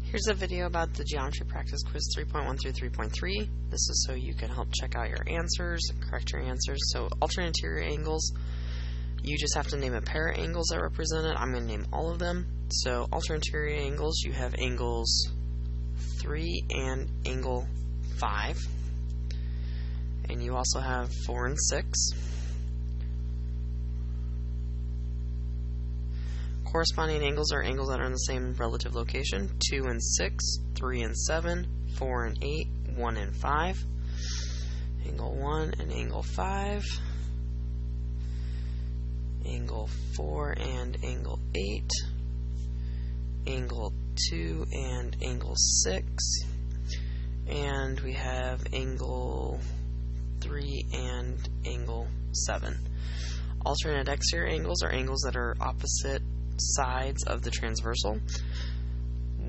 Here's a video about the Geometry Practice Quiz 3.1 through 3.3. This is so you can help check out your answers, correct your answers. So alternate interior angles, you just have to name a pair of angles that represent it. I'm going to name all of them. So alternate interior angles, you have angles 3 and angle 5. And you also have 4 and 6. Corresponding angles are angles that are in the same relative location: 2 and 6, 3 and 7, 4 and 8, 1 and 5. Angle 1 and angle 5. Angle 4 and angle 8. Angle 2 and angle 6. And we have angle 3 and angle 7. Alternate exterior angles are angles that are opposite sides of the transversal: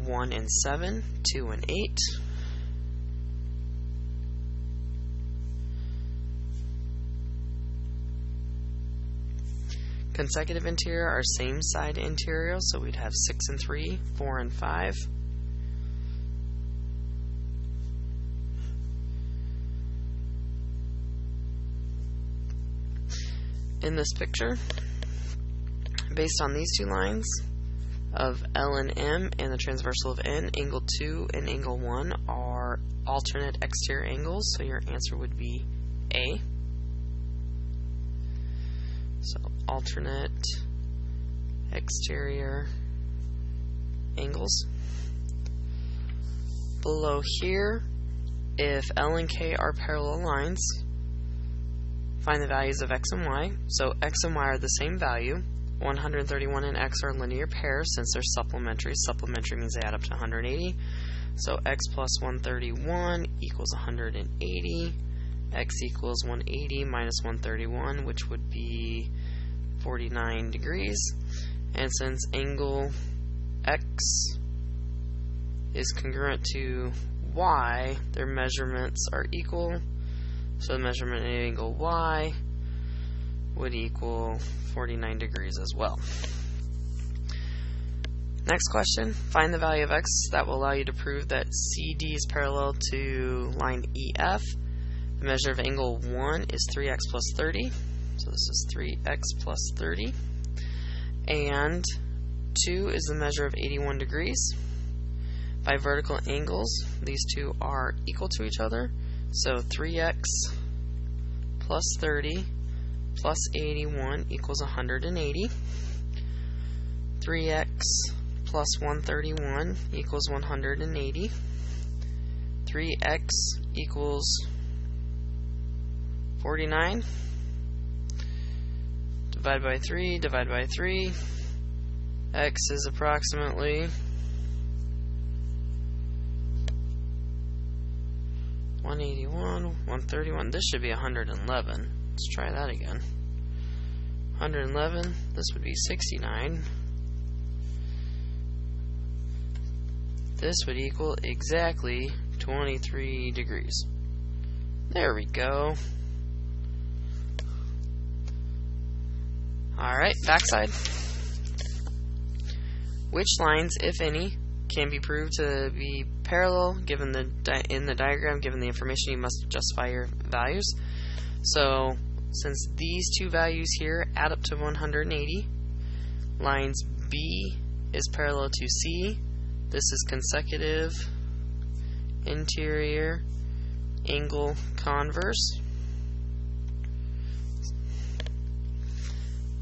1 and 7, 2 and 8. Consecutive interior are same side interior, so we'd have 6 and 3, 4 and 5. In this picture, based on these two lines of L and M and the transversal of N, angle 2 and angle 1 are alternate exterior angles, so your answer would be A. So alternate exterior angles. Below here, if L and K are parallel lines, find the values of x and y. So x and y are the same value. 131 and x are linear pairs since they're supplementary. Supplementary means they add up to 180. So x plus 131 equals 180. X equals 180 minus 131, which would be 49 degrees. And since angle x is congruent to y, their measurements are equal. So the measurement of angle y would equal 49 degrees as well. Next question, find the value of x that will allow you to prove that CD is parallel to line EF. The measure of angle 1 is 3x plus 30, so this is 3x plus 30. And 2 is the measure of 81 degrees. By vertical angles, these two are equal to each other, so 3x plus 30 plus 81 equals 180. 3x plus 131 equals 180. 3x equals 49. Divide by 3, divide by 3. X is approximately 181, 131. This should be 111. Let's try that again. 111, this would be 69. This would equal exactly 23 degrees. There we go. Alright, backside. Which lines, if any, can be proved to be parallel given in the diagram, given the information? You must justify your values. So, since these two values here add up to 180, lines B is parallel to C. This is consecutive interior angle converse.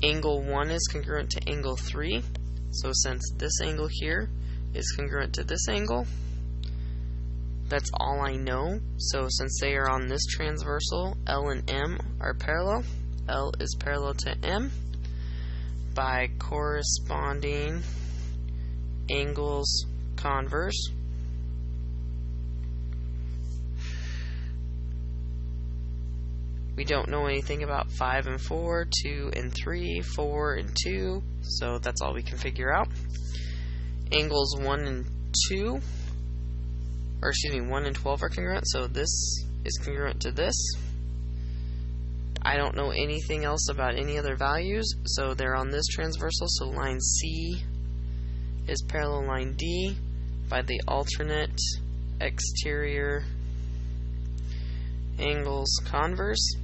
Angle 1 is congruent to angle 3. So since this angle here is congruent to this angle, that's all I know. So since they are on this transversal, L and M are parallel. L is parallel to M by corresponding angles converse. We don't know anything about 5 and 4, 2 and 3, 4 and 2, so that's all we can figure out. Angles 1 and 2, or excuse me, 1 and 12 are congruent, so this is congruent to this. I don't know anything else about any other values, so they're on this transversal, so line C is parallel line D. by the alternate exterior angles converse.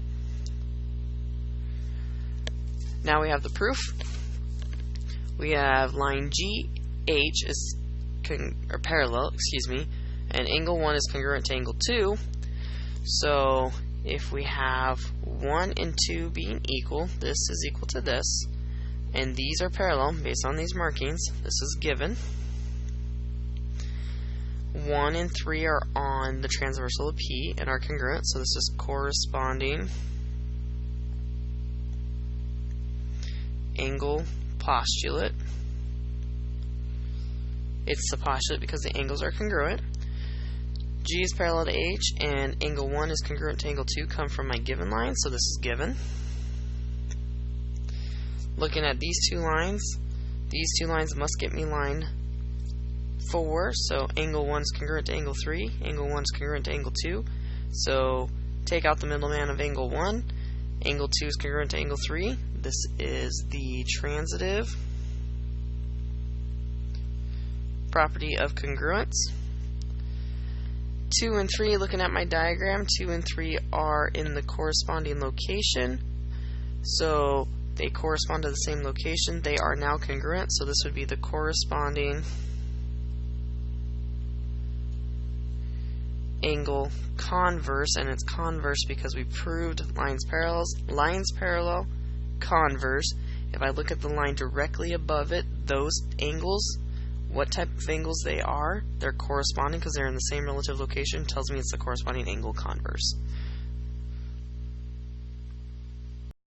Now we have the proof. We have line GH is parallel, and angle 1 is congruent to angle 2. So if we have 1 and 2 being equal, this is equal to this, and these are parallel based on these markings, this is given. 1 and 3 are on the transversal of P and are congruent, so this is corresponding angle postulate. It's the postulate because the angles are congruent. G is parallel to H, and angle 1 is congruent to angle 2 come from my given line, so this is given. Looking at these two lines must get me line 4, so angle 1 is congruent to angle 3, angle 1 is congruent to angle 2, so take out the middleman of angle 1, angle 2 is congruent to angle 3, this is the transitive property of congruence. 2 and 3, looking at my diagram, 2 and 3 are in the corresponding location, so they correspond to the same location. They are now congruent, so this would be the corresponding angle converse, and it's converse because we proved lines parallel, converse. If I look at the line directly above it, those angles, what type of angles they are, they're corresponding because they're in the same relative location, tells me it's the corresponding angle converse.